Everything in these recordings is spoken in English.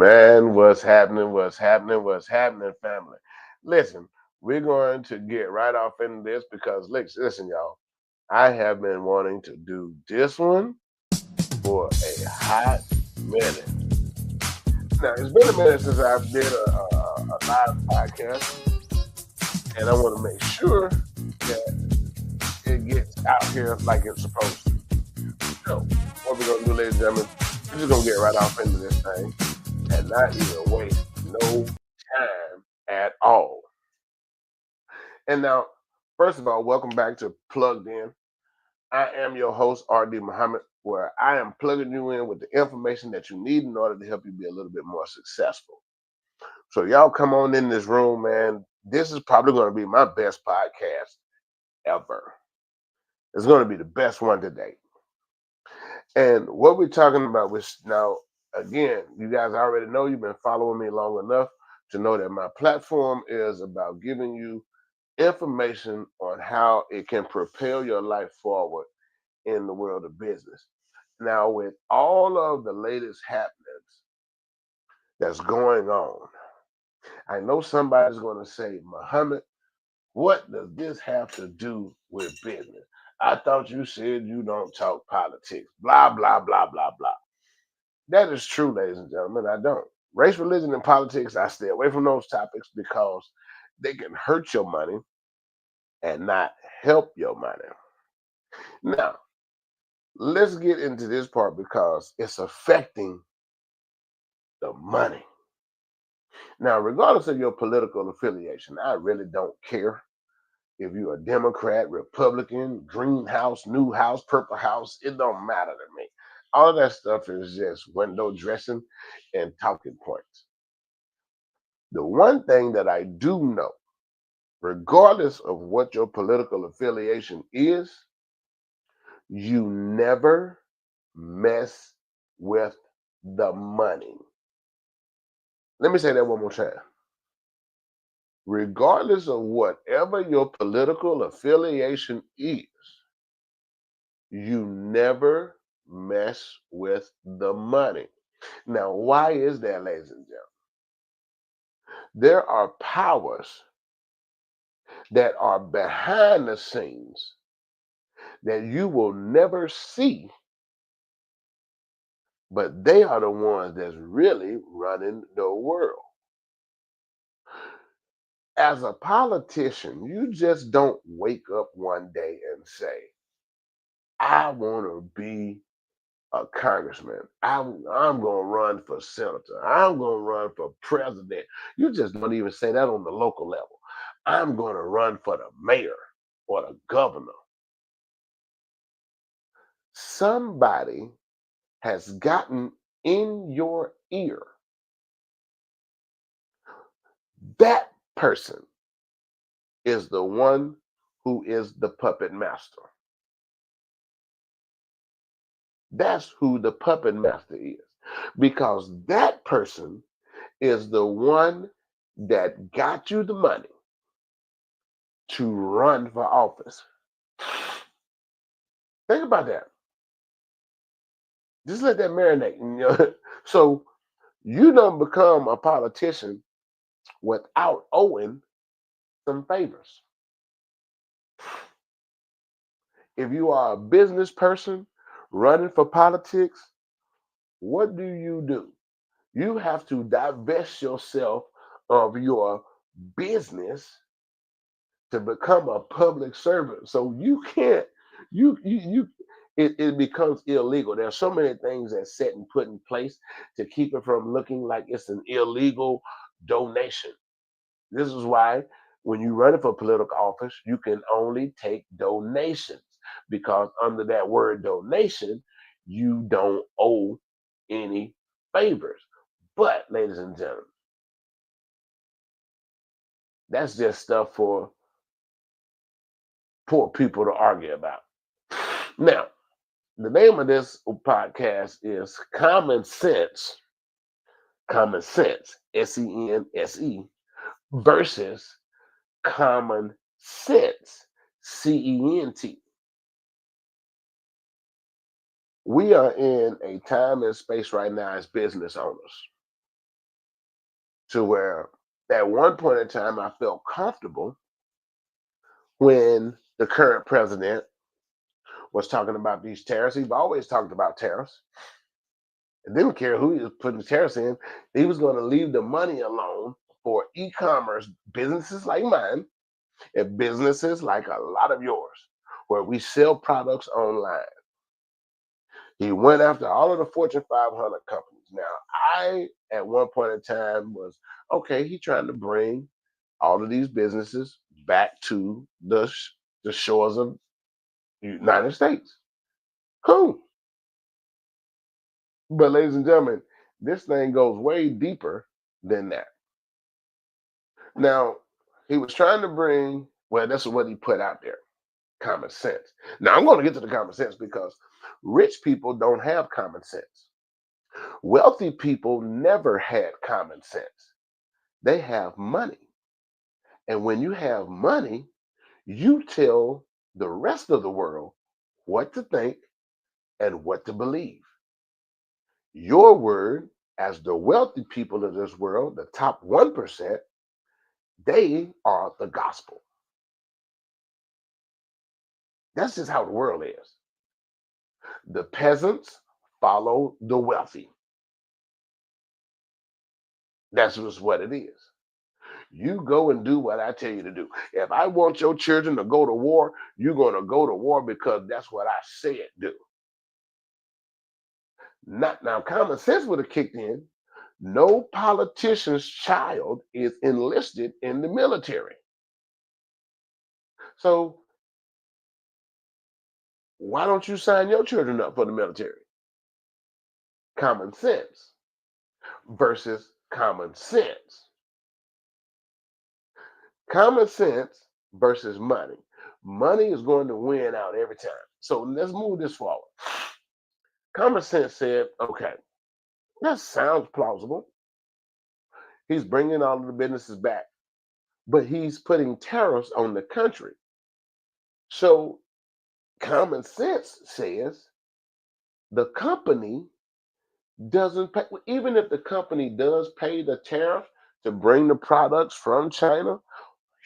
Man, what's happening? What's happening? What's happening, family? Listen, we're going to get right off into this because, listen, y'all, I have been wanting to do this one for a hot minute. Now, it's been a minute since I've did a live podcast, and I want to make sure that it gets out here like it's supposed to. So, what we're going to do, ladies and gentlemen, we're just going to get right off into this thing and not even waste no time at all. And now, first of all, welcome back to Plugged In. I am your host, RD Muhammad, where I am plugging you in with the information that you need in order to help you be a little bit more successful. So, y'all come on in this room, man. This is probably going to be my best podcast ever. It's going to be the best one to date. And what we're talking about was now, again, you guys already know you've been following me long enough to know that my platform is about giving you information on how it can propel your life forward in the world of business. Now, with all of the latest happenings that's going on, I know somebody's going to say, Muhammad, what does this have to do with business? I thought you said you don't talk politics, blah, blah, blah, blah, blah. That is true, ladies and gentlemen. I don't. Race, religion, and politics, I stay away from those topics because they can hurt your money and not help your money. Now, let's get into this part because it's affecting the money. Now, regardless of your political affiliation, I really don't care if you're a Democrat, Republican, Green House, New House, Purple House. It don't matter to me. All of that stuff is just window dressing and talking points. The one thing that I do know, regardless of what your political affiliation is, you never mess with the money. Let me say that one more time. Regardless of whatever your political affiliation is, you never mess with the money. Now, why is that, ladies and gentlemen? There are powers that are behind the scenes that you will never see, but they are the ones that's really running the world. As a politician, you just don't wake up one day and say, I want to be a congressman. I'm going to run for senator. I'm going to run for president. You just don't even say that on the local level. I'm going to run for the mayor or the governor. Somebody has gotten in your ear. That person is the one who is the puppet master. That's who the puppet master is. Because that person is the one that got you the money to run for office. Think about that. Just let that marinate. So you don't become a politician without owing some favors. If you are a business person running for politics, what do? You have to divest yourself of your business to become a public servant. So you can't, you it becomes illegal. There's so many things that's set and put in place to keep it from looking like it's an illegal donation. This is why when you run for political office, you can only take donations because under that word donation, you don't owe any favors. But, ladies and gentlemen, that's just stuff for poor people to argue about. Now, the name of this podcast is Common Sense, Sense, versus Common Sense, Cent. We are in a time and space right now as business owners. to where at one point in time I felt comfortable when the current president was talking about these tariffs. He's always talked about tariffs. It didn't care who he was putting the tariffs in. He was going to leave the money alone for e-commerce businesses like mine and businesses like a lot of yours, where we sell products online. He went after all of the Fortune 500 companies. Now, I, at one point in time, was okay. He trying to bring all of these businesses back to the shores of the United States. Cool. But, ladies and gentlemen, this thing goes way deeper than that. Now, he was trying to bring, well, that's what he put out there, common sense. Now, I'm going to get to the common sense because rich people don't have common sense. Wealthy people never had common sense. They have money. And when you have money, you tell the rest of the world what to think and what to believe. Your word, as the wealthy people of this world, the top 1%, they are the gospel. That's just how the world is. The peasants follow the wealthy. That's just what it is. You go and do what I tell you to do. If I want your children to go to war, you're going to go to war because that's what I said do. Not now, common sense would have kicked in. No politician's child is enlisted in the military. So why don't you sign your children up for the military? Common sense versus common sense. Common sense versus money. Money is going to win out every time. So let's move this forward. Common sense said, okay, that sounds plausible. He's bringing all of the businesses back, but he's putting tariffs on the country. So common sense says the company doesn't pay, even if the company does pay the tariff to bring the products from China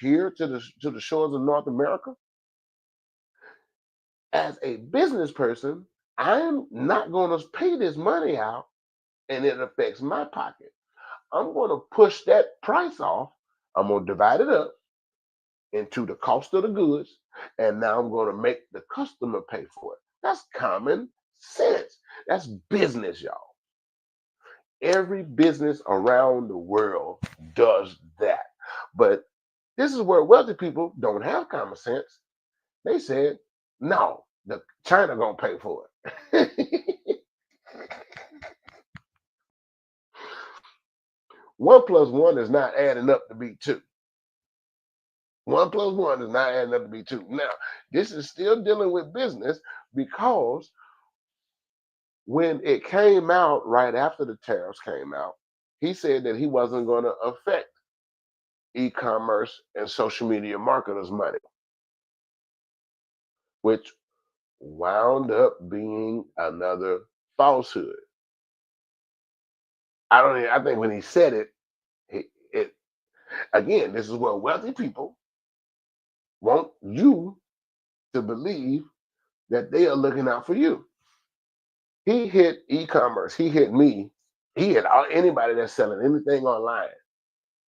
here to the shores of North America. As a business person, I'm not going to pay this money out and it affects my pocket. I'm going to push that price off. I'm going to divide it up into the cost of the goods, and now I'm going to make the customer pay for it. That's common sense. That's business, y'all. Every business around the world does that. But this is where wealthy people don't have common sense. They said, no, the China gonna pay for it. 1 plus 1 is not adding up to be 2. 1 plus 1 is not adding up to be 2. Now, this is still dealing with business because when it came out right after the tariffs came out, he said that he wasn't going to affect e-commerce and social media marketers' money, which wound up being another falsehood. I think when he said it, it again, this is what wealthy people want you to believe that they are looking out for you. He hit e-commerce. He hit me. He hit anybody that's selling anything online.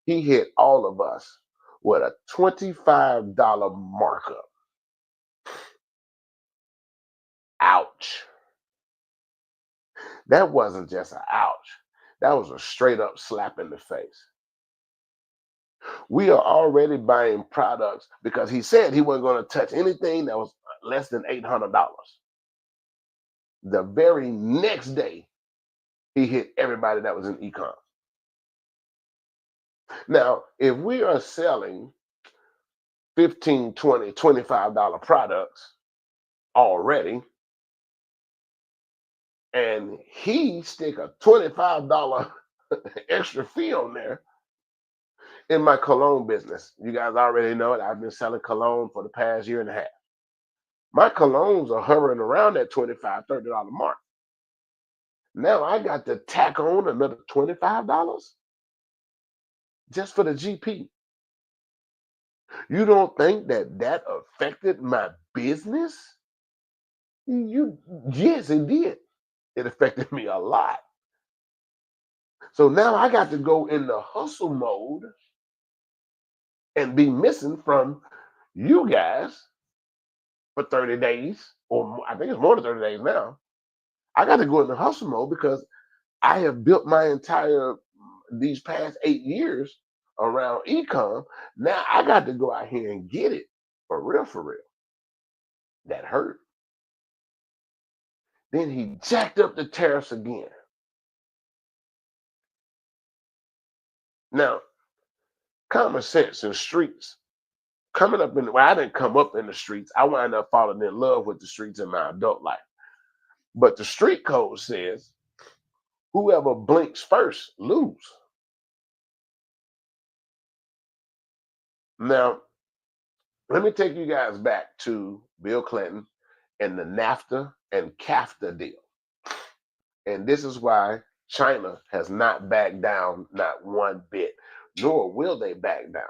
He hit all of us with a $25 markup. Ouch. That wasn't just an ouch. That was a straight up slap in the face. We are already buying products because he said he wasn't going to touch anything that was less than $800. The very next day, he hit everybody that was in econ. Now, if we are selling 15, 20, $25 products already, and he stick a $25 extra fee on there in my cologne business. You guys already know it. I've been selling cologne for the past year and a half. My colognes are hovering around that $25, $30 mark. Now I got to tack on another $25. just for the GP. You don't think that that affected my business? You, yes, it did. It affected me a lot. So now I got to go in the hustle mode and be missing from you guys for 30 days, or I think it's more than 30 days now. I got to go in the hustle mode because I have built my entire these past 8 years around ecom. Now I got to go out here and get it for real, for real. That hurt. Then he jacked up the tariffs again. Now, common sense in streets, coming up in, well, I didn't come up in the streets. I wound up falling in love with the streets in my adult life. But the street code says whoever blinks first lose. Now, let me take you guys back to Bill Clinton and the NAFTA and CAFTA deal. And this is why China has not backed down, not one bit, nor will they back down.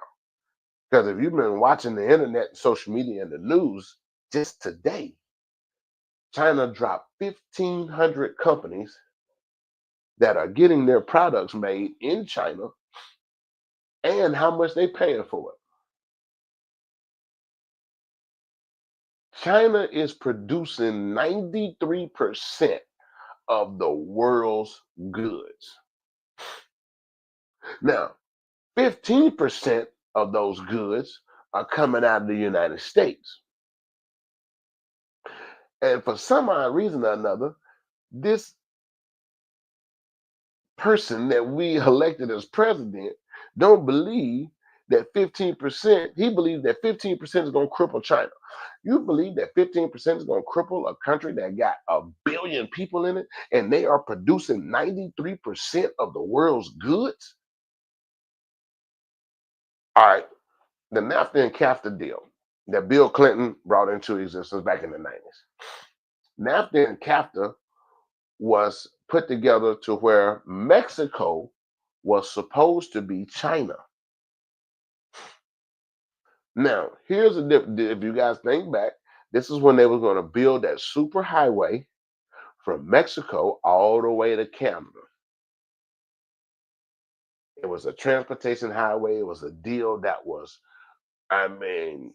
Because if you've been watching the internet, social media, and the news just today, China dropped 1,500 companies that are getting their products made in China and how much they paying for it. China is producing 93% of the world's goods. Now, 15% of those goods are coming out of the United States. And for some odd reason or another, this person that we elected as president don't believe that 15%, he believes that 15% is going to cripple China. You believe that 15% is going to cripple a country that got 1 billion people in it and they are producing 93% of the world's goods? All right, the NAFTA and CAFTA deal that Bill Clinton brought into existence back in the 90s. NAFTA and CAFTA was put together to where Mexico was supposed to be China. Now, here's the difference. If you guys think back, this is when they were going to build that super highway from Mexico all the way to Canada. It was a transportation highway. It was a deal that was, I mean,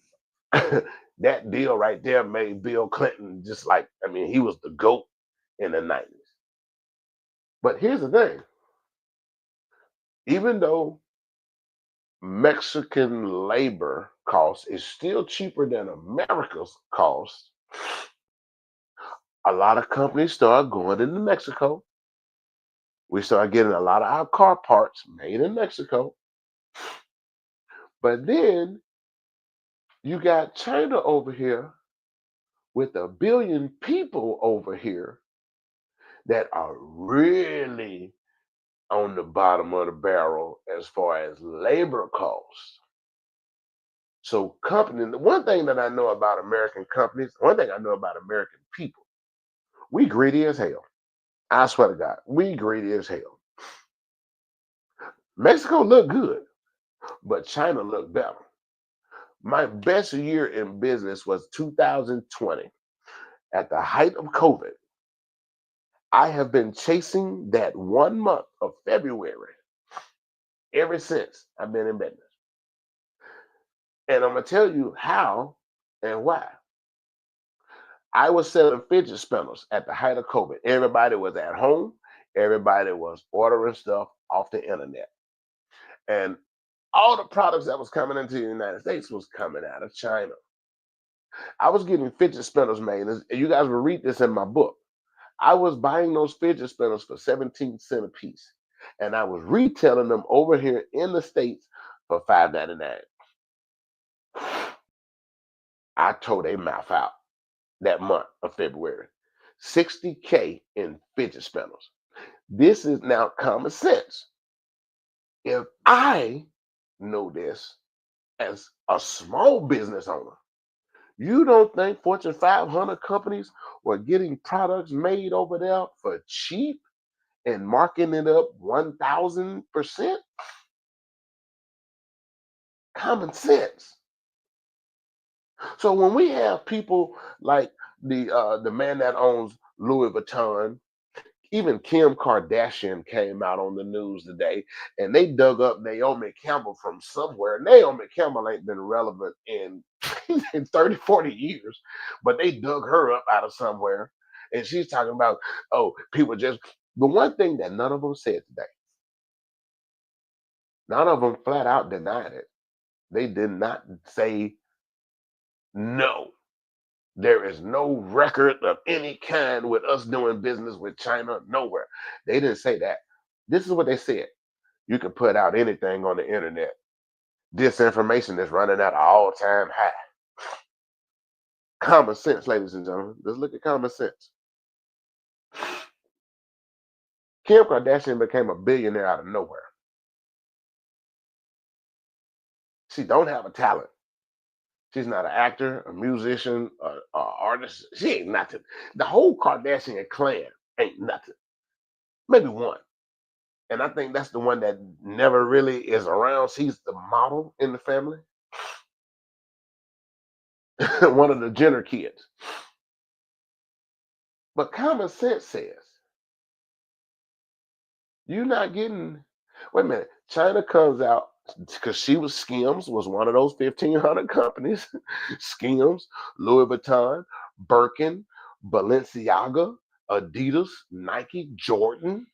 that deal right there made Bill Clinton just like, I mean, he was the GOAT in the 90s. But here's the thing, even though Mexican labor cost is still cheaper than America's cost, a lot of companies start going into Mexico. We start getting a lot of our car parts made in Mexico. But then you got China over here with 1 billion people over here that are really on the bottom of the barrel as far as labor costs. So company, the one thing that I know about American companies, one thing I know about American people, we greedy as hell. I swear to God, we greedy as hell. Mexico looked good, but China looked better. My best year in business was 2020. At the height of COVID, I have been chasing that 1 month of February ever since I've been in business. And I'm going to tell you how and why. I was selling fidget spinners at the height of COVID. Everybody was at home, everybody was ordering stuff off the internet. And all the products that was coming into the United States was coming out of China. I was getting fidget spinners made. You guys will read this in my book. I was buying those fidget spinners for 17 cents a piece. And I was retailing them over here in the States for $5.99. I tore their mouth out that month of February. 60K in fidget spinners. This is now common sense. If I know this as a small business owner, you don't think Fortune 500 companies were getting products made over there for cheap and marking it up 1,000%? Common sense. So when we have people like the man that owns Louis Vuitton, even Kim Kardashian came out on the news today, and they dug up Naomi Campbell from somewhere. Naomi Campbell ain't been relevant in in 30, 40 years, but they dug her up out of somewhere. And she's talking about, oh, people just, the one thing that none of them said today, none of them flat out denied it. They did not say no. There is no record of any kind with us doing business with China, nowhere. They didn't say that. This is what they said. You can put out anything on the internet. Disinformation is running at an all-time high. Common sense, ladies and gentlemen. Let's look at common sense. Kim Kardashian became a billionaire out of nowhere. She don't have a talent. She's not an actor, a musician, a artist. She ain't nothing. The whole Kardashian clan ain't nothing. Maybe one. And I think that's the one that never really is around. She's the model in the family. One of the Jenner kids. But common sense says you're not getting. Wait a minute. China comes out because she was Skims was one of those 1,500 companies. Skims, Louis Vuitton, Birkin, Balenciaga, Adidas, Nike, Jordan.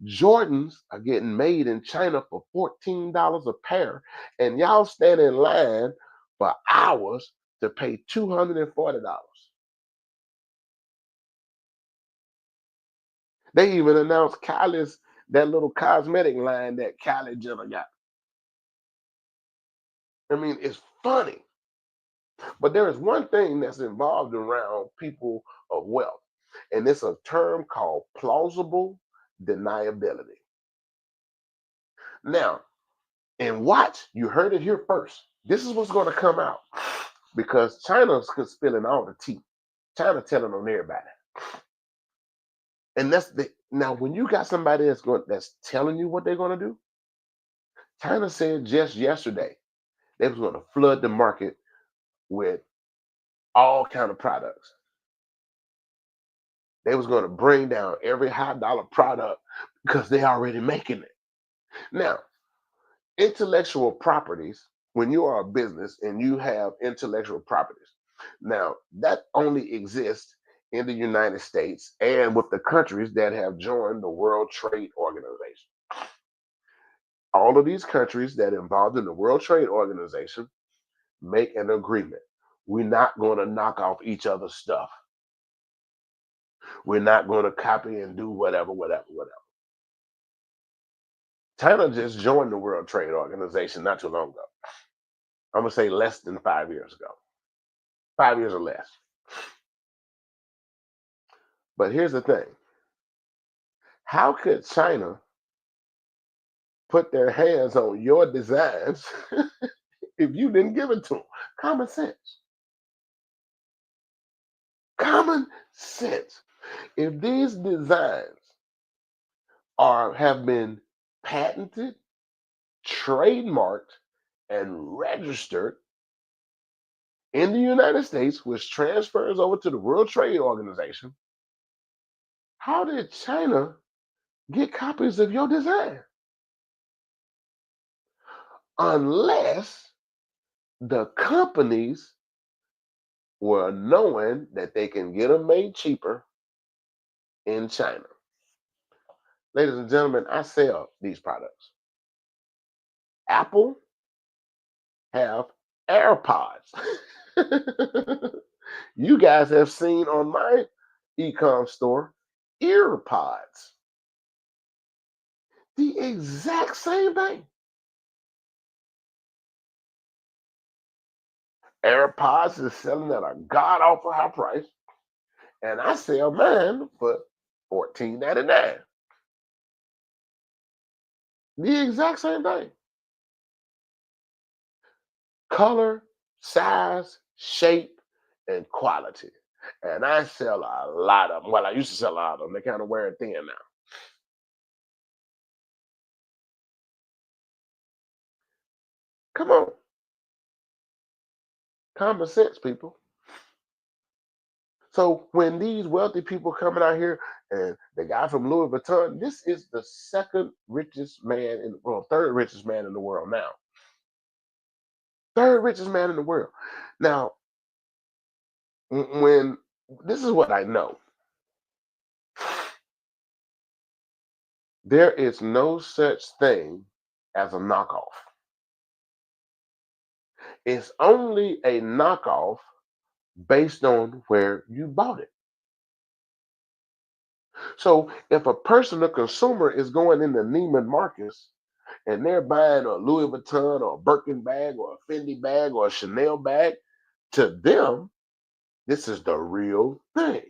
Jordans are getting made in China for $14 a pair, and y'all stand in line for hours to pay $240. They even announced Kylie's that little cosmetic line that Kylie Jenner got. I mean, it's funny, but there is one thing that's involved around people of wealth, and it's a term called plausible deniability. Now, and watch, you heard it here first. This is what's going to come out because China's spilling all the tea. China telling on everybody, and that's the now when you got somebody that's telling you what they're going to do. China said just yesterday they was going to flood the market with all kind of products. They was going to bring down every high dollar product because they already making it. Now, intellectual properties, when you are a business and you have intellectual properties, now that only exists in the United States and with the countries that have joined the World Trade Organization. All of these countries that involved in the World Trade Organization make an agreement. We're not going to knock off each other's stuff. We're not going to copy and do whatever, whatever, whatever. China just joined the World Trade Organization not too long ago. I'm going to say less than 5 years ago, 5 years or less. But here's the thing, how could China put their hands on your designs if you didn't give it to them? Common sense. Common sense. If these designs have been patented, trademarked, and registered in the United States, which transfers over to the World Trade Organization, how did China get copies of your design? Unless the companies were knowing that they can get them made cheaper in China. Ladies and gentlemen, I sell these products. Apple have AirPods. You guys have seen on my e-com store earpods. The exact same thing. AirPods is selling at a god awful high price, and I sell mine for $14.99. The exact same thing. Color, size, shape, and quality. And I sell a lot of them. Well, I used to sell a lot of them. They're kind of wearing thin now. Come on. Common sense, people. So when these wealthy people coming out here, and the guy from Louis Vuitton, this is the second richest man in the world, third richest man in the world now. Third richest man in the world. Now, when this is what I know, there is no such thing as a knockoff. It's only a knockoff based on where you bought it. So if a person, a consumer, is going into Neiman Marcus and they're buying a Louis Vuitton or a Birkin bag or a Fendi bag or a Chanel bag, to them, this is the real thing.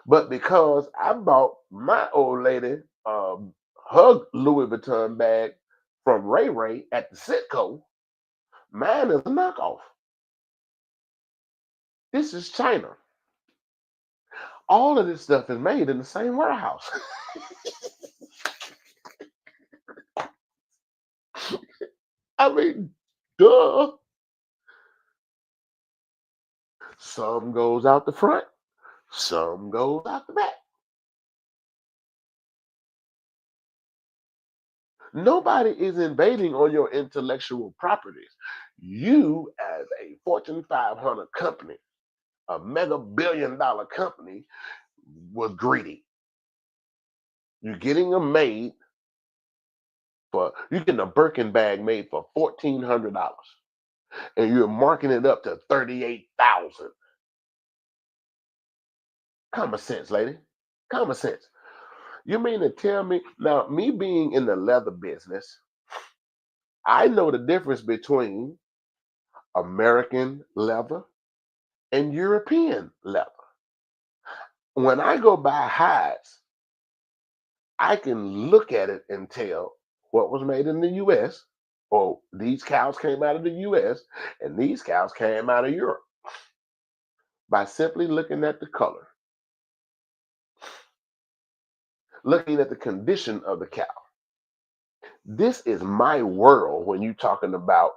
But because I bought my old lady her Louis Vuitton bag from Ray Ray at the Citco, mine is a knockoff. This is China. All of this stuff is made in the same warehouse. I mean, duh. Some goes out the front, some goes out the back. Nobody is invading on your intellectual properties. You, as a Fortune 500 company, a mega billion-dollar company, was greedy. You're getting them made you're getting a Birkin bag made for $1,400, and you're marking it up to 38,000. Common sense, lady. Common sense. You mean to tell me now? Me being in the leather business, I know the difference between American leather and European leather. When I go buy hides, I can look at it and tell what was made in the US. Or these cows came out of the US and these cows came out of Europe by simply looking at the color, looking at the condition of the cow. This is my world when you talking about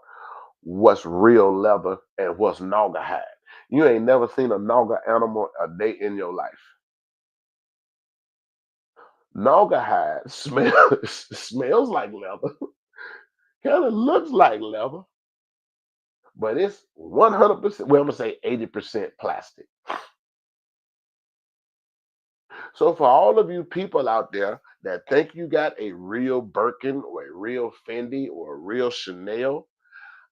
what's real leather and what's Naga hide. You ain't never seen a Naga animal a day in your life. Naga hide smells like leather, kind of looks like leather, but it's 100%, well, I'm gonna say 80% plastic. So for all of you people out there that think you got a real Birkin or a real Fendi or a real Chanel,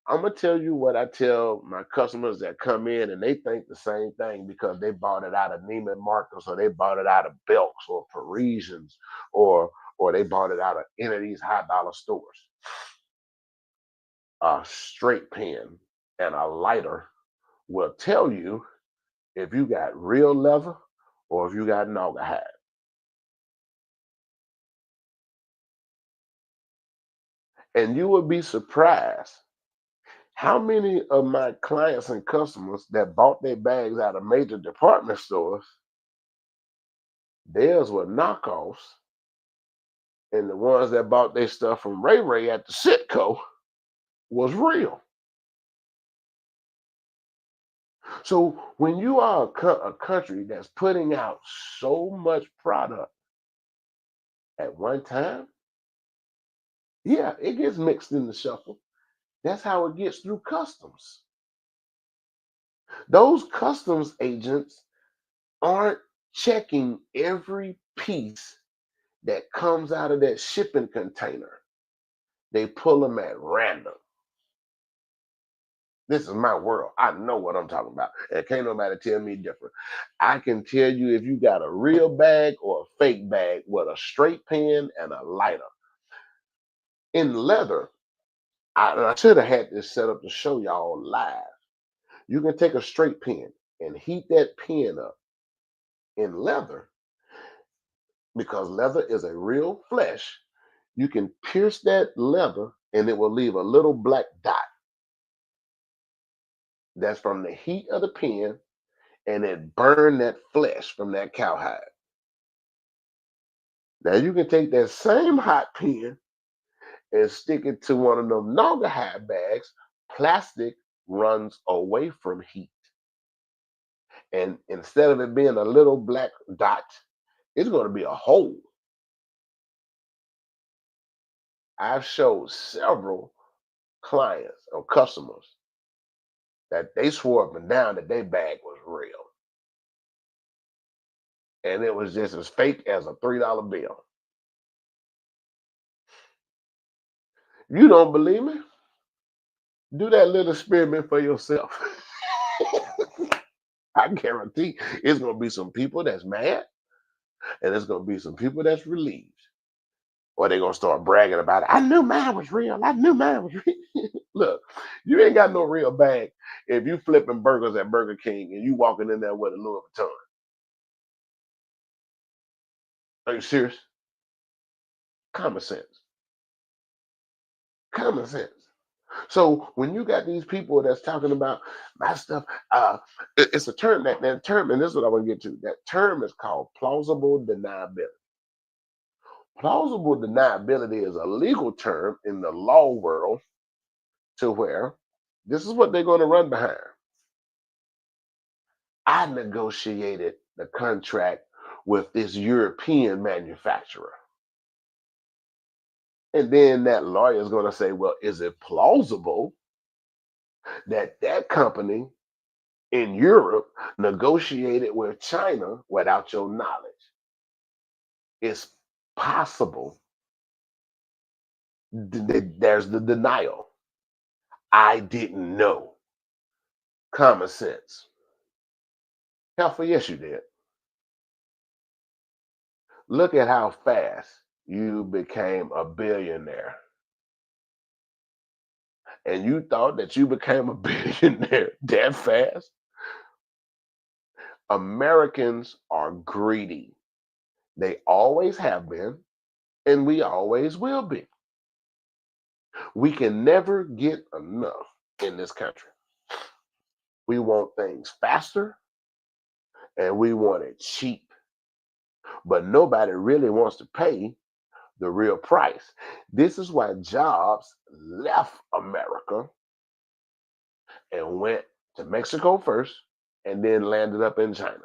I'm gonna tell you what I tell my customers that come in and they think the same thing because they bought it out of Neiman Marcus or they bought it out of Belks or Parisians or they bought it out of any of these high dollar stores. A straight pen and a lighter will tell you if you got real leather or if you got Naga hide. And you would be surprised how many of my clients and customers that bought their bags out of major department stores, theirs were knockoffs, and the ones that bought their stuff from Ray Ray at the Citco was real. So when you are a country that's putting out so much product at one time, yeah, it gets mixed in the shuffle. That's how it gets through customs. Those customs agents aren't checking every piece that comes out of that shipping container. They pull them at random. This is my world. I know what I'm talking about. And can't nobody tell me different. I can tell you if you got a real bag or a fake bag with a straight pen and a lighter. In leather, I should have had this set up to show y'all live. You can take a straight pen and heat that pen up in leather because leather is a real flesh. You can pierce that leather and it will leave a little black dot. That's from the heat of the pen and it burned that flesh from that cowhide. Now you can take that same hot pen and stick it to one of them Naugahyde bags, Plastic runs away from heat. And instead of it being a little black dot, it's going to be a hole. I've showed several clients or customers that they swore up and down that their bag was real. And it was just as fake as a $3 bill. You don't believe me? Do that little experiment for yourself. I guarantee it's going to be some people that's mad and there's going to be some people that's relieved. Or they're going to start bragging about it. I knew mine was real. I knew mine was real. Look, you ain't got no real bag if you flipping burgers at Burger King and you walking in there with a Louis Vuitton. Are you serious? Common sense. Common sense. So when you got these people that's talking about my stuff, it's a term that term, and this is what I want to get to. That term is called plausible deniability. Plausible deniability is a legal term in the law world to where this is what they're going to run behind. I negotiated the contract with this European manufacturer. And then that lawyer is going to say, well, is it plausible that that company in Europe negotiated with China without your knowledge? It's possible. There's the denial. I didn't know. Common sense. Hell for yes, you did. Look at how fast you became a billionaire. And you thought that you became a billionaire that fast? Americans are greedy. They always have been, and we always will be. We can never get enough in this country. We want things faster and we want it cheap, but nobody really wants to pay the real price. This is why jobs left America and went to Mexico first and then landed up in China.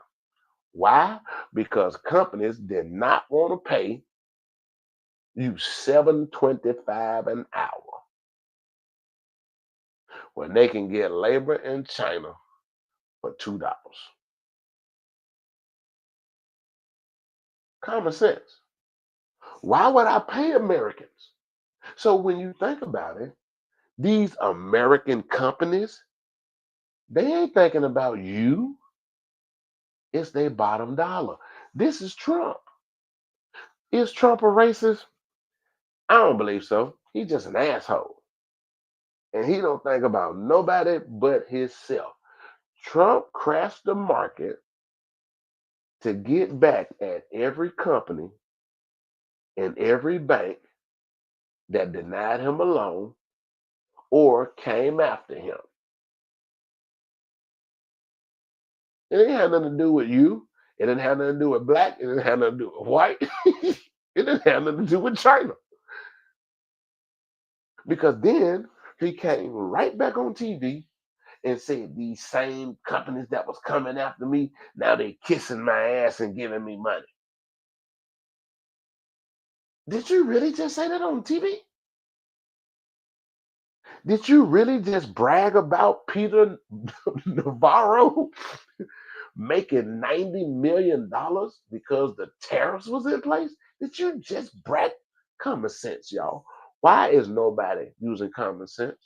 Why? Because companies did not want to pay you $7.25 an hour when they can get labor in China for $2. Common sense. Why would I pay Americans? So when you think about it, these American companies, they ain't thinking about you. It's their bottom dollar. This is Trump. Is Trump a racist? I don't believe so. He's just an asshole. And he don't think about nobody but himself. Trump crashed the market to get back at every company and every bank that denied him a loan or came after him. It didn't have nothing to do with you. It didn't have nothing to do with black. It didn't have nothing to do with white. It didn't have nothing to do with China. Because then he came right back on TV and said these same companies that was coming after me, now they kissing my ass and giving me money. Did you really just say that on TV? Did you really just brag about Peter Navarro making $90 million because the tariffs was in place? Did you just brag? Common sense, y'all. Why is nobody using common sense?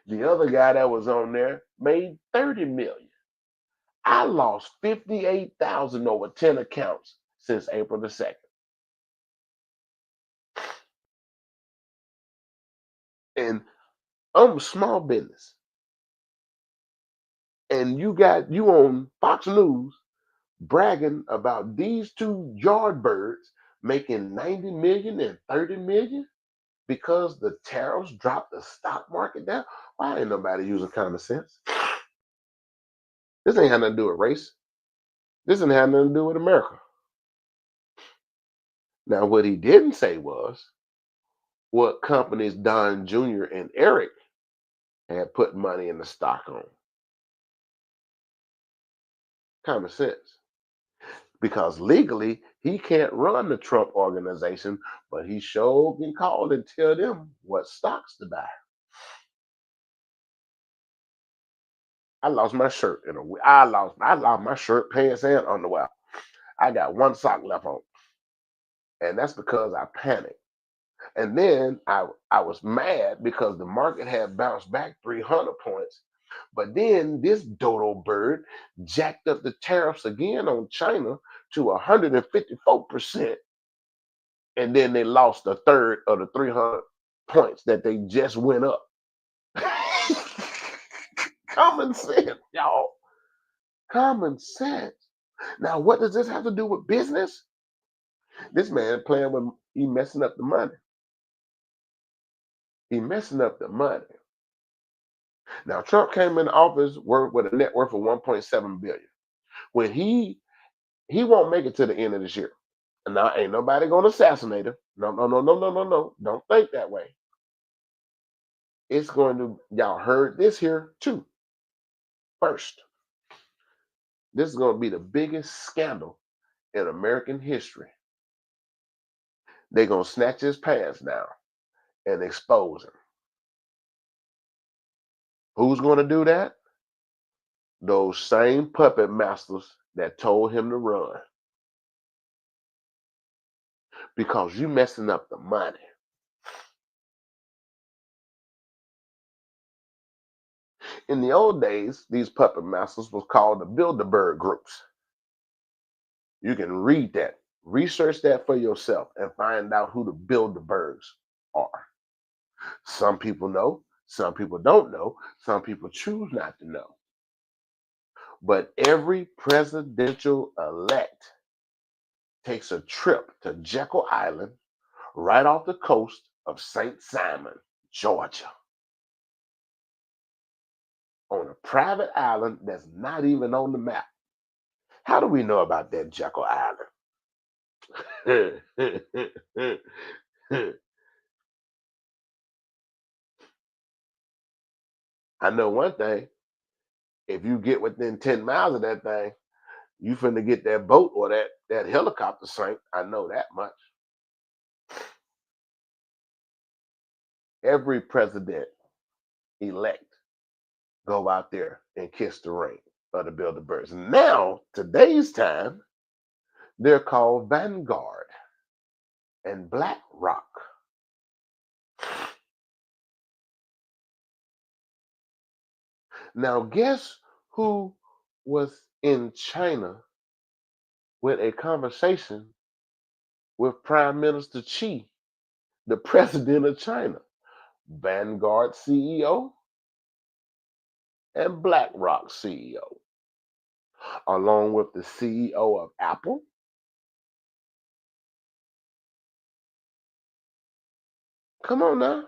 The other guy that was on there made 30 million. I lost 58,000 over 10 accounts since April the 2nd. And I'm a small business. And you on Fox News bragging about these two yardbirds making 90 million and 30 million because the tariffs dropped the stock market down. Why ain't nobody using common sense? This ain't had nothing to do with race. This ain't had nothing to do with America. Now, what he didn't say was, what companies Don Jr. and Eric had put money in the stock on. Common sense. Because legally, he can't run the Trump organization, but he sure can call and tell them what stocks to buy. I lost my shirt in a week. I lost my shirt, pants, and underwear. I got one sock left on, and that's because I panicked. And then I was mad because the market had bounced back 300 points. But then this dodo bird jacked up the tariffs again on China to 154%. And then they lost a third of the 300 points that they just went up. Common sense, y'all. Common sense. Now, what does this have to do with business? This man playing with, he messing up the money. He messing up the money. Now, Trump came in office with a net worth of 1.7 billion. When he won't make it to the end of this year. Now, ain't nobody gonna assassinate him. No, no, no, no, no, no, no. Don't think that way. It's going to, y'all heard this here too. First, this is going to be the biggest scandal in American history. They're going to snatch his pants down and expose him. Who's going to do that? Those same puppet masters that told him to run. Because you messing up the money. In the old days, these puppet masters was called the Bilderberg groups. You can read that, research that for yourself, and find out who the Bilderbergs are. Some people know, some people don't know, some people choose not to know. But every presidential elect takes a trip to Jekyll Island right off the coast of St. Simon, Georgia, on a private island that's not even on the map. How do we know about that Jekyll Island? I know one thing. If you get within 10 miles of that thing, you finna get that boat or that helicopter sink. I know that much. Every president elect go out there and kiss the ring of the Bilderbergs. Now, today's time, they're called Vanguard and BlackRock. Now, guess who was in China with a conversation with Prime Minister Xi, the president of China? Vanguard CEO and BlackRock CEO, along with the CEO of Apple. Come on now.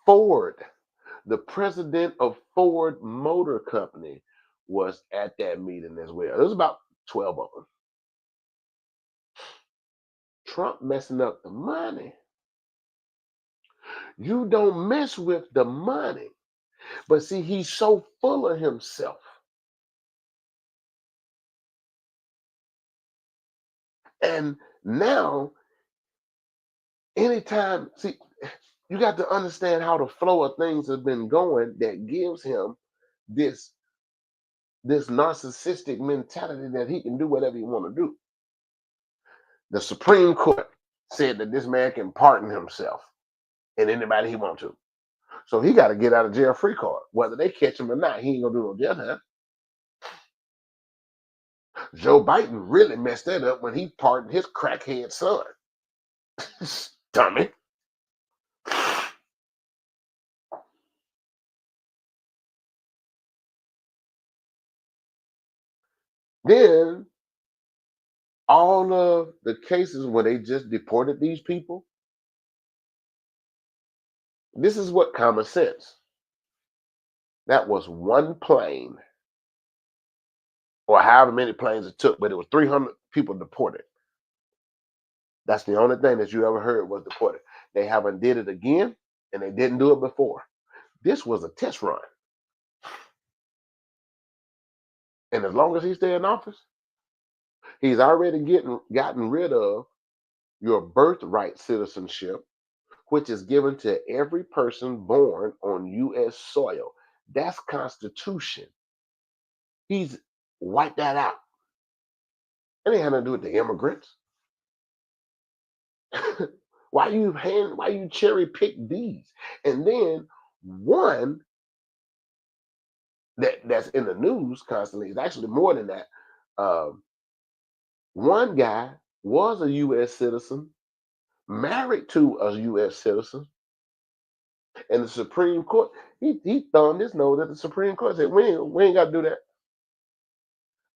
Ford, the president of Ford Motor Company, was at that meeting as well. There was about 12 of them. Trump messing up the money. You don't mess with the money. But see, he's so full of himself. And now, anytime, see, you got to understand how the flow of things has been going that gives him this narcissistic mentality that he can do whatever he want to do. The Supreme Court said that this man can pardon himself and anybody he wants to. So he got to get out of jail free card. Whether they catch him or not, he ain't gonna do no jail time. Joe Biden really messed that up when he pardoned his crackhead son. Dummy. Then all of the cases where they just deported these people, this is what common sense. That was one plane, or however many planes it took, but it was 300 people deported. That's the only thing that you ever heard was deported. They haven't did it again, and they didn't do it before. This was a test run, and as long as he stay in office, he's already gotten rid of your birthright citizenship, which is given to every person born on U.S. soil. That's Constitution. He's wiped that out. It ain't had nothing to do with the immigrants. Why you cherry pick these? And then one that's in the news constantly is actually more than that. Um, One guy was a U.S. citizen, married to a U.S. citizen, and the Supreme Court, he thumbed his nose at the Supreme Court and said, we ain't got to do that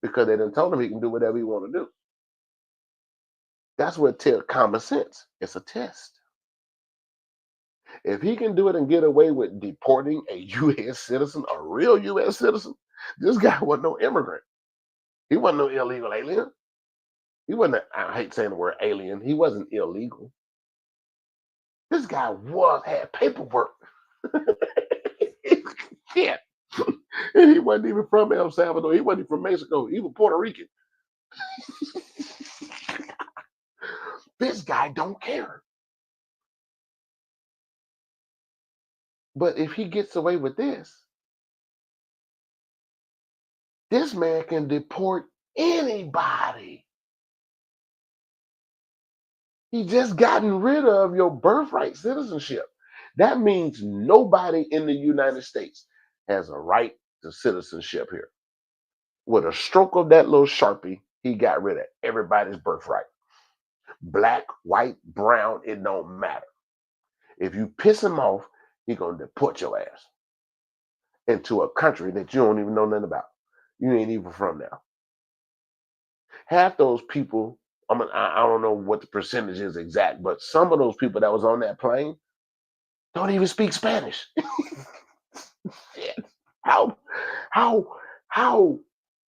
because they done told him he can do whatever he want to do. That's what tells common sense. It's a test. If he can do it and get away with deporting a U.S. citizen, a real U.S. citizen, this guy wasn't no immigrant. He wasn't no illegal alien. He wasn't, I hate saying the word alien, he wasn't illegal. This guy had paperwork. Yeah. And he wasn't even from El Salvador. He wasn't even from Mexico. He was Puerto Rican. This guy don't care. But if he gets away with this man can deport anybody. He just gotten rid of your birthright citizenship. That means nobody in the United States has a right to citizenship here. With a stroke of that little Sharpie, he got rid of everybody's birthright. Black, white, brown, it don't matter. If you piss him off, he gonna deport your ass into a country that you don't even know nothing about. You ain't even from there. Half those people, I don't know what the percentage is exact, but some of those people that was on that plane don't even speak Spanish. how how how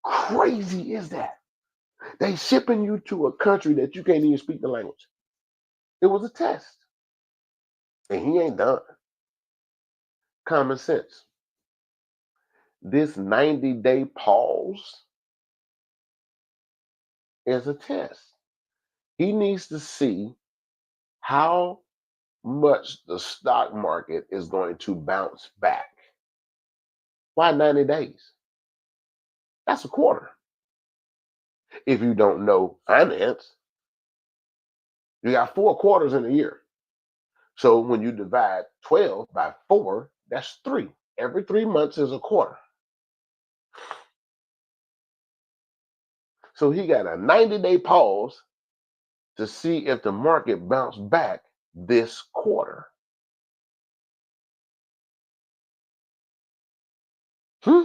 crazy is that? They shipping you to a country that you can't even speak the language. It was a test, and he ain't done. Common sense. This 90-day pause is a test. He needs to see how much the stock market is going to bounce back. Why 90 days? That's a quarter. If you don't know finance, you got 4 quarters in a year. So when you divide 12 by 4, that's 3. Every 3 months is a quarter. So he got a 90-day pause to see if the market bounced back this quarter. Hmm?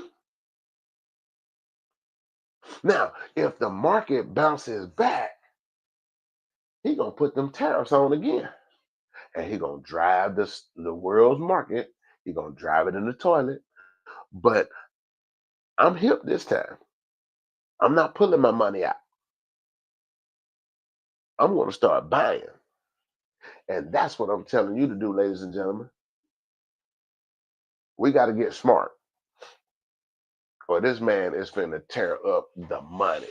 Now, if the market bounces back, he gonna put them tariffs on again, and he gonna drive the world's market. He gonna drive it in the toilet. But I'm hip this time. I'm not pulling my money out. I'm gonna start buying, and that's what I'm telling you to do, ladies and gentlemen. We got to get smart, or this man is finna tear up the money.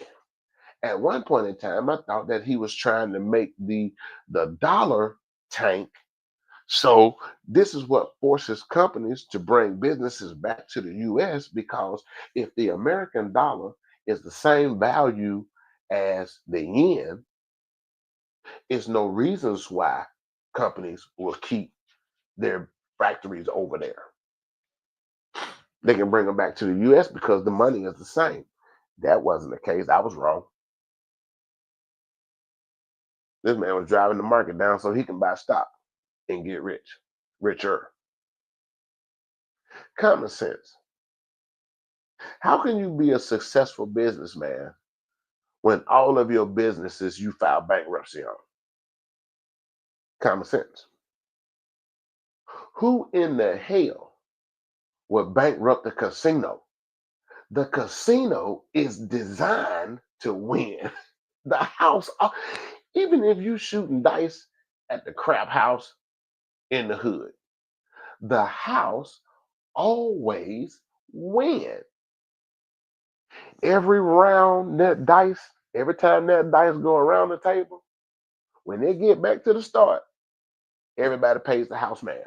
At one point in time, I thought that he was trying to make the dollar tank. So this is what forces companies to bring businesses back to the US, because if the American dollar is the same value as the yen, it's no reasons why companies will keep their factories over there. They can bring them back to the US because the money is the same. That wasn't the case. I was wrong. This man was driving the market down so he can buy stock and get richer. Common sense. How can you be a successful businessman when all of your businesses you file bankruptcy on? Common sense. Who in the hell would bankrupt the casino? The casino is designed to win. The house, Even if you shooting dice at the crap house in the hood, the house always wins. Every round that dice, every time that dice go around the table, when they get back to the start, everybody pays the house man.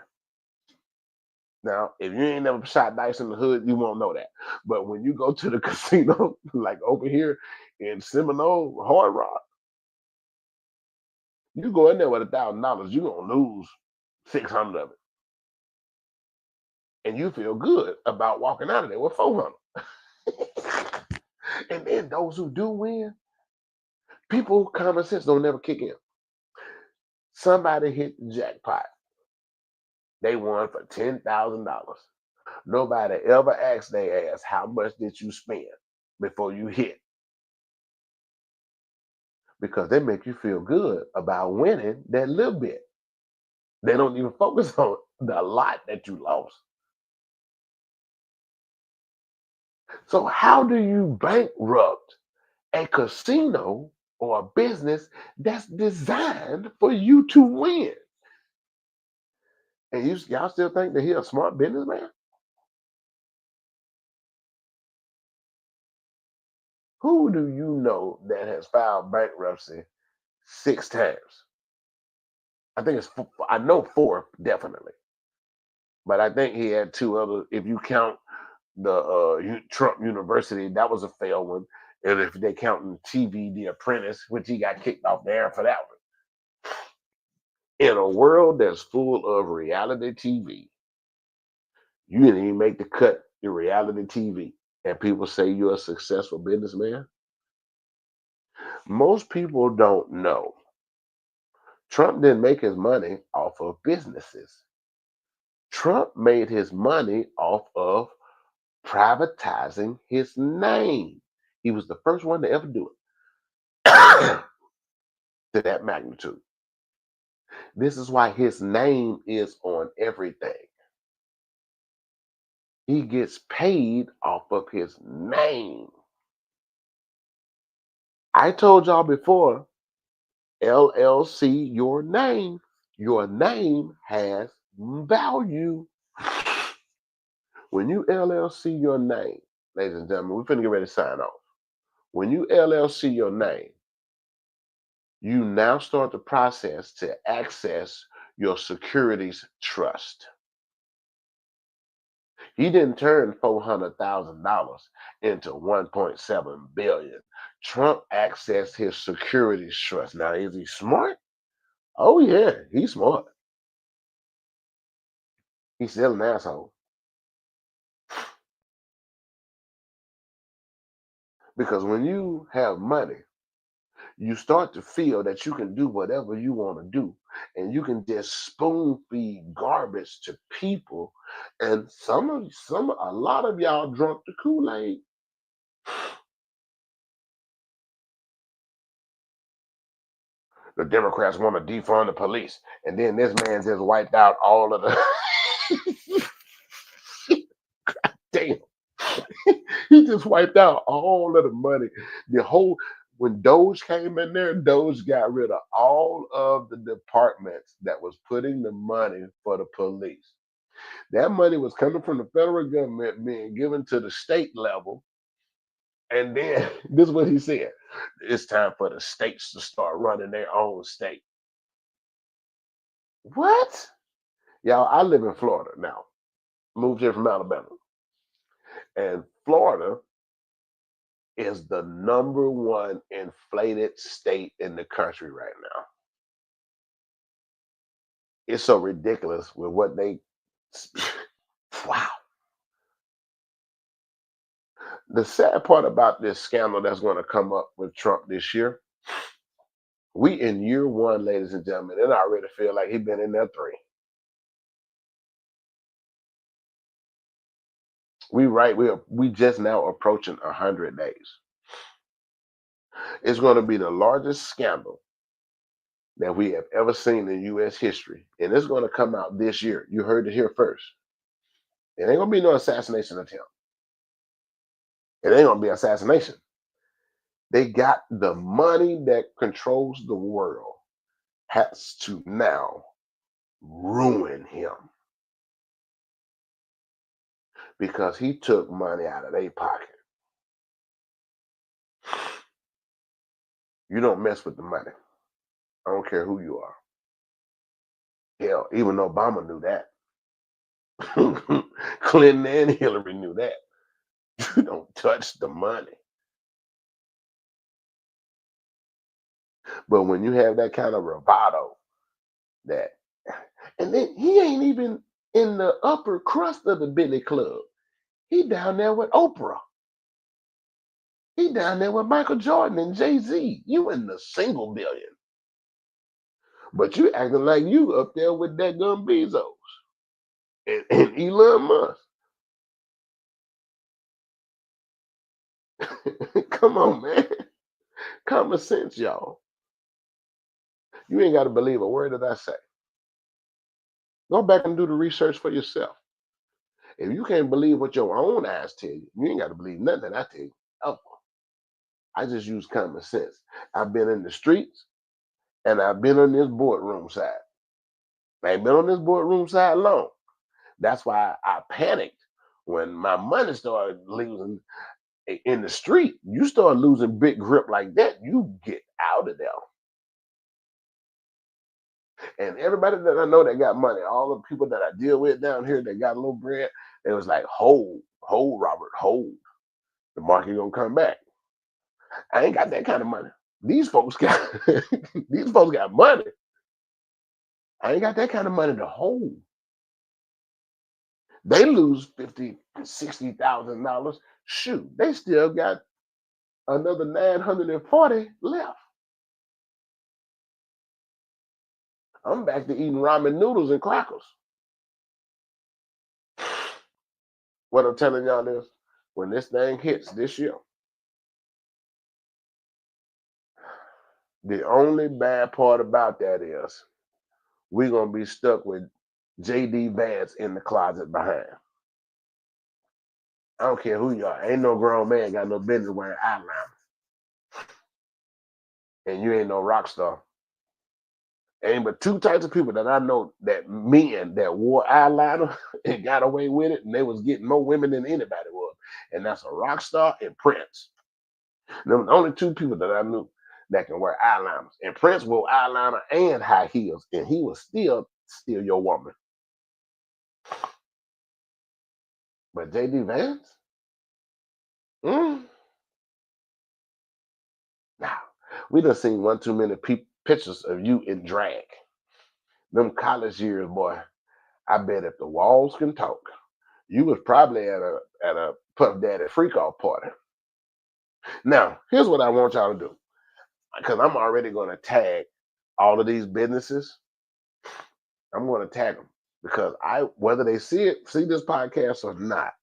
Now, if you ain't never shot dice in the hood, you won't know that. But when you go to the casino, like over here in Seminole, Hard Rock, you go in there with $1,000, you're gonna lose 600 of it. And you feel good about walking out of there with 400. And then those who do win, people common sense don't never kick in. Somebody hit the jackpot. They won for $10,000. Nobody ever asked their ass how much did you spend before you hit, because they make you feel good about winning that little bit. They don't even focus on the lot that you lost. So how do you bankrupt a casino or a business that's designed for you to win? And y'all still think that he a smart businessman? Who do you know that has filed bankruptcy 6 times? I think I know four definitely, but I think he had two other. If you count the Trump University, that was a failed one, and if they count in TV, The Apprentice, which he got kicked off the air for that one. In a world that's full of reality TV, you didn't even make the cut in reality TV, and people say you're a successful businessman. Most people don't know Trump didn't make his money off of businesses. Trump made his money off of privatizing his name. He was the first one to ever do it to that magnitude. This is why his name is on everything. He gets paid off of his name. I told y'all before, LLC, your name has value. When you LLC your name, ladies and gentlemen, we're finna get ready to sign off. When you LLC your name, you now start the process to access your securities trust. He didn't turn $400,000 into 1.7 billion. Trump accessed his securities trust. Now, is he smart? Oh yeah, he's smart. He's still an asshole. Because when you have money, you start to feel that you can do whatever you want to do, and you can just spoon feed garbage to people. And a lot of y'all drunk the Kool-Aid. The Democrats want to defund the police, and then this man just wiped out all of the damn. He just wiped out all of the money. The whole When Doge came in there, Doge got rid of all of the departments that was putting the money for the police. That money was coming from the federal government being given to the state level. And then this is what he said. It's time for the states to start running their own state. What? Y'all, I live in Florida now. Moved here from Alabama. And Florida is the number one inflated state in the country right now. It's so ridiculous with what they wow. The sad part about this scandal that's going to come up with Trump this year, we in year one, ladies and gentlemen, and I already feel like he's been in there 3. We just now approaching 100 days. It's going to be the largest scandal that we have ever seen in U.S. history, and it's going to come out this year. You heard it here first. It ain't going to be no assassination attempt. It ain't going to be assassination. They got the money that controls the world has to now ruin him because he took money out of their pocket. You don't mess with the money. I don't care who you are. Hell, even Obama knew that. Clinton and Hillary knew that. You don't touch the money. But when you have that kind of bravado, that, and then he ain't even in the upper crust of the Billy Club. He down there with Oprah. He down there with Michael Jordan and Jay-Z. You in the single billion. But you acting like you up there with that gun Bezos and Elon Musk. Come on, man. Common sense, y'all. You ain't got to believe a word that I say. Go back and do the research for yourself. If you can't believe what your own eyes tell you, you ain't got to believe nothing that I tell you. Oh, I just use common sense. I've been in the streets and I've been on this boardroom side. I ain't been on this boardroom side long. That's why I panicked when my money started losing in the street. You start losing big grip like that, you get out of there. And everybody that I know that got money, all the people that I deal with down here that got a little bread, it was like, hold, Robert, hold. The market gonna come back. I ain't got that kind of money. These folks got these folks got money. I ain't got that kind of money to hold. They lose 50, $60,000. Shoot, they still got another 940 left. I'm back to eating ramen noodles and crackers. What I'm telling y'all is, when this thing hits this year, the only bad part about that is we're gonna be stuck with JD Vance in the closet behind. I don't care who you are. Ain't no grown man got no business wearing eyeliner. And you ain't no rock star. Ain't but two types of people that I know, that men that wore eyeliner and got away with it, and they was getting more women than anybody was. And that's a rock star and Prince. Them the only two people that I knew that can wear eyeliners. And Prince wore eyeliner and high heels, and he was still your woman. But JD Vance? Mm. Now, we done seen one too many pictures of you in drag. Them college years, boy. I bet if the walls can talk, you was probably at a Puff Daddy freak off party. Now, here's what I want y'all to do, because I'm already going to tag all of these businesses. I'm going to tag them because whether they see this podcast or not,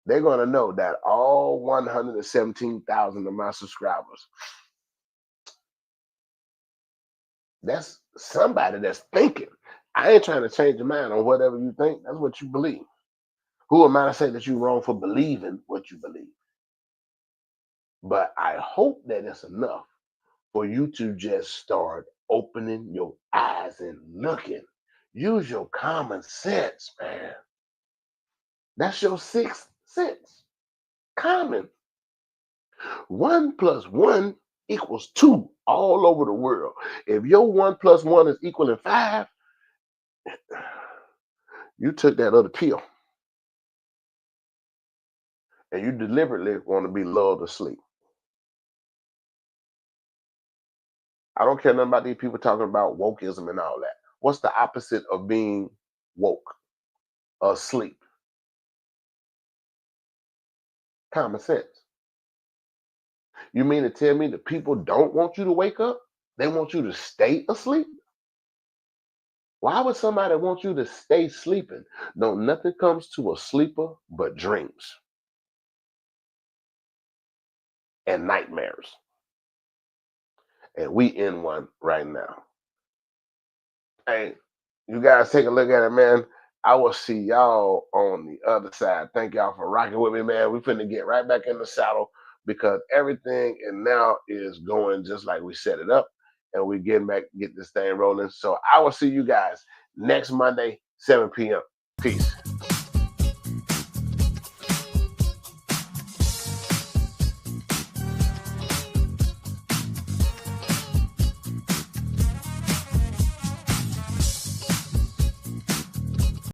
they're going to know that all 117,000 of my subscribers, that's somebody that's thinking. I ain't trying to change your mind on whatever you think. That's what you believe. Who am I to say that you're wrong for believing what you believe? But I hope that it's enough for you to just start opening your eyes and looking. Use your common sense, man. That's your sixth sense. Common. 1+1 =2 all over the world. If your 1+1 is equaling 5, you took that other pill and you deliberately want to be lulled to sleep. I don't care nothing about these people talking about wokeism and all that. What's the opposite of being woke? Asleep. Common sense. You mean to tell me that people don't want you to wake up? They want you to stay asleep? Why would somebody want you to stay sleeping? No, nothing comes to a sleeper but dreams and nightmares. And we in one right now. Hey, you guys take a look at it, man. I will see y'all on the other side. Thank y'all for rocking with me, man. We finna get right back in the saddle because everything and now is going just like we set it up, and we get this thing rolling. So I will see you guys next Monday, 7 p.m. Peace.